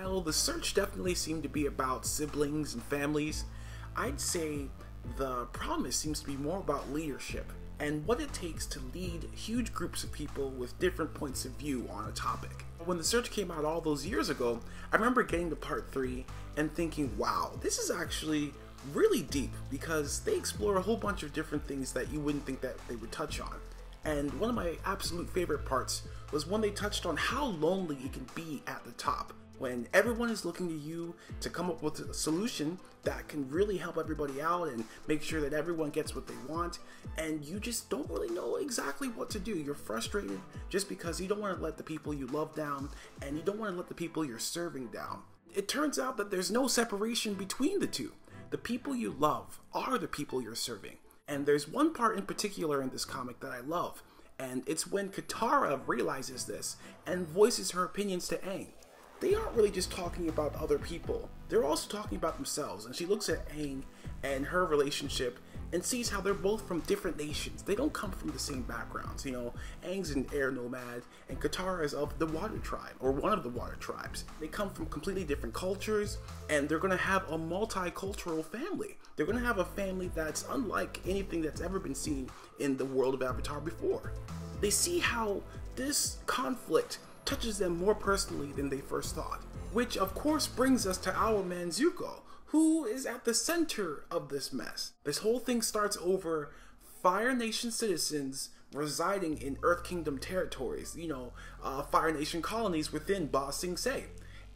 while the search definitely seemed to be about siblings and families, I'd say the promise seems to be more about leadership and what it takes to lead huge groups of people with different points of view on a topic. When the search came out all those years ago, I remember getting to part 3 and thinking, wow, this is actually really deep because they explore a whole bunch of different things that you wouldn't think that they would touch on. And one of my absolute favorite parts was when they touched on how lonely it can be at the top, when everyone is looking to you to come up with a solution that can really help everybody out and make sure that everyone gets what they want, and you just don't really know exactly what to do. You're frustrated just because you don't want to let the people you love down, and you don't want to let the people you're serving down. It turns out that there's no separation between the two. The people you love are the people you're serving. And there's one part in particular in this comic that I love, and it's when Katara realizes this and voices her opinions to Aang. They aren't really just talking about other people, they're also talking about themselves, and she looks at Aang and her relationship and sees how they're both from different nations. They don't come from the same backgrounds. You know, Aang's an air nomad and Katara is of the water tribe, or one of the water tribes. They come from completely different cultures, and they're going to have a multicultural family. They're going to have a family that's unlike anything that's ever been seen in the world of Avatar before. They see how this conflict touches them more personally than they first thought. Which of course brings us to our man Zuko, who is at the center of this mess. This whole thing starts over Fire Nation citizens residing in Earth Kingdom territories, you know, Fire Nation colonies within Ba Sing Se.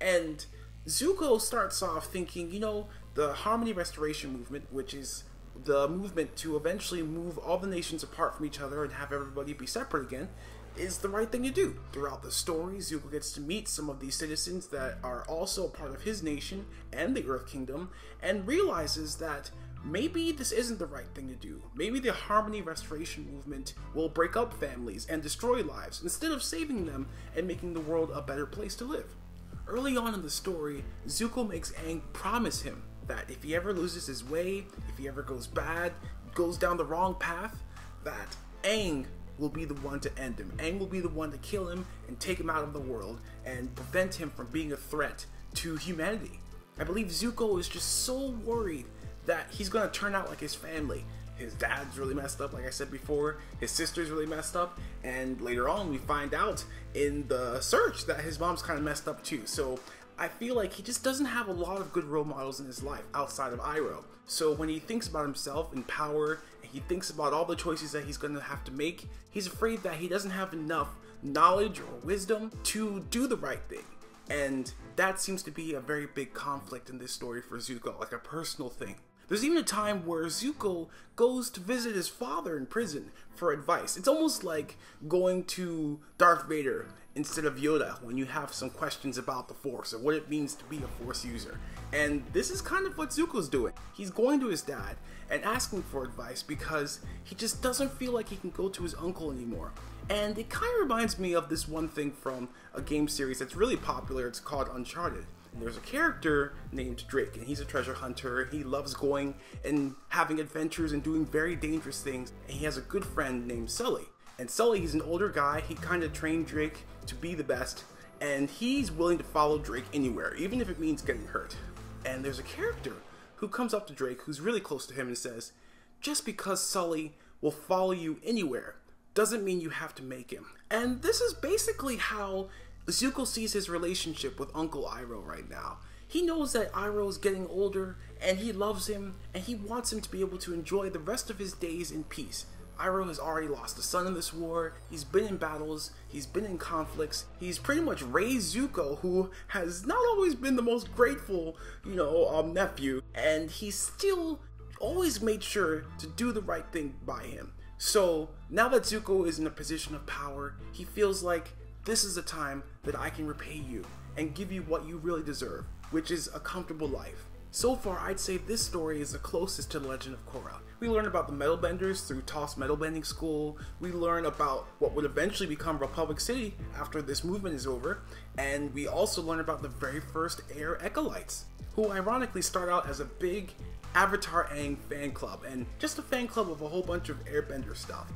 And Zuko starts off thinking, you know, the Harmony Restoration movement, which is the movement to eventually move all the nations apart from each other and have everybody be separate again, is the right thing to do. Throughout the story, Zuko gets to meet some of these citizens that are also a part of his nation and the Earth Kingdom, and realizes that maybe this isn't the right thing to do. Maybe the Harmony Restoration movement will break up families and destroy lives, instead of saving them and making the world a better place to live. Early on in the story, Zuko makes Aang promise him that if he ever loses his way, if he ever goes bad, goes down the wrong path, that Aang will be the one to end him. Aang will be the one to kill him and take him out of the world and prevent him from being a threat to humanity. I believe Zuko is just so worried that he's gonna turn out like his family. His dad's really messed up, like I said before, his sister's really messed up, and later on we find out in the search that his mom's kind of messed up too. So I feel like he just doesn't have a lot of good role models in his life outside of Iroh. So when he thinks about himself and power, and he thinks about all the choices that he's going to have to make, he's afraid that he doesn't have enough knowledge or wisdom to do the right thing. And that seems to be a very big conflict in this story for Zuko, like a personal thing. There's even a time where Zuko goes to visit his father in prison for advice. It's almost like going to Darth Vader instead of Yoda when you have some questions about the Force or what it means to be a Force user. And this is kind of what Zuko's doing. He's going to his dad and asking for advice because he just doesn't feel like he can go to his uncle anymore. And it kind of reminds me of this one thing from a game series that's really popular. It's called Uncharted. And there's a character named Drake, and he's a treasure hunter. He loves going and having adventures and doing very dangerous things. And he has a good friend named Sully. And Sully, he's an older guy. He kind of trained Drake to be the best, and he's willing to follow Drake anywhere, even if it means getting hurt. And there's a character who comes up to Drake who's really close to him and says, just because Sully will follow you anywhere doesn't mean you have to make him. And this is basically how Zuko sees his relationship with Uncle Iroh right now. He knows that Iroh is getting older, and he loves him, and he wants him to be able to enjoy the rest of his days in peace. Iroh has already lost a son in this war, he's been in battles, he's been in conflicts, he's pretty much raised Zuko, who has not always been the most grateful, nephew, and he's still always made sure to do the right thing by him. So now that Zuko is in a position of power, he feels like this is a time that I can repay you and give you what you really deserve, which is a comfortable life. So far, I'd say this story is the closest to the Legend of Korra. We learn about the Metalbenders through Toph Metalbending School. We learn about what would eventually become Republic City after this movement is over. And we also learn about the very first Air Acolytes, who ironically start out as a big Avatar Aang fan club, and just a fan club of a whole bunch of airbender stuff.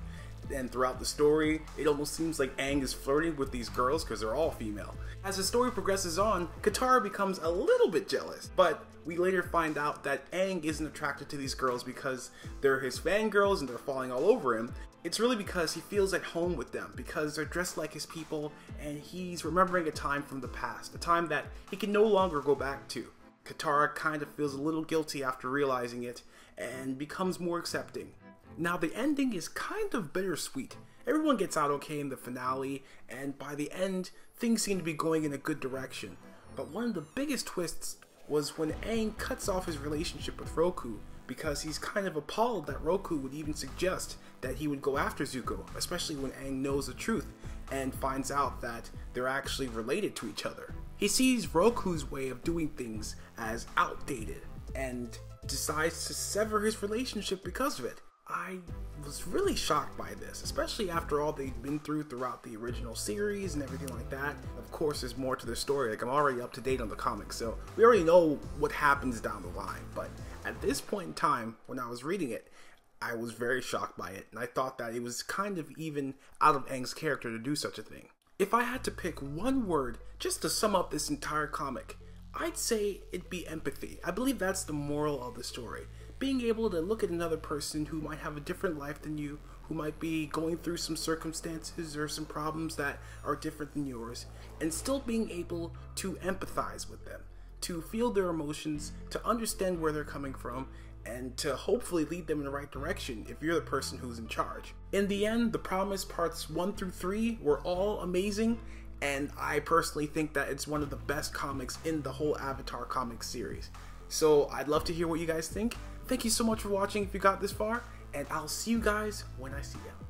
And throughout the story, it almost seems like Aang is flirting with these girls because they're all female. As the story progresses on, Katara becomes a little bit jealous, but we later find out that Aang isn't attracted to these girls because they're his fangirls and they're falling all over him. It's really because he feels at home with them, because they're dressed like his people and he's remembering a time from the past, a time that he can no longer go back to. Katara kind of feels a little guilty after realizing it and becomes more accepting. Now the ending is kind of bittersweet. Everyone gets out okay in the finale, and by the end, things seem to be going in a good direction. But one of the biggest twists was when Aang cuts off his relationship with Roku, because he's kind of appalled that Roku would even suggest that he would go after Zuko, especially when Aang knows the truth and finds out that they're actually related to each other. He sees Roku's way of doing things as outdated and decides to sever his relationship because of it. I was really shocked by this, especially after all they've been through throughout the original series and everything like that. Of course, there's more to the story. Like, I'm already up to date on the comics, so we already know what happens down the line. But at this point in time, when I was reading it, I was very shocked by it, and I thought that it was kind of even out of Aang's character to do such a thing. If I had to pick one word just to sum up this entire comic, I'd say it'd be empathy. I believe that's the moral of the story. Being able to look at another person who might have a different life than you, who might be going through some circumstances or some problems that are different than yours, and still being able to empathize with them, to feel their emotions, to understand where they're coming from, and to hopefully lead them in the right direction if you're the person who's in charge. In the end, The Promise parts 1 through 3 were all amazing, and I personally think that it's one of the best comics in the whole Avatar comic series. So I'd love to hear what you guys think. Thank you so much for watching if you got this far, and I'll see you guys when I see you.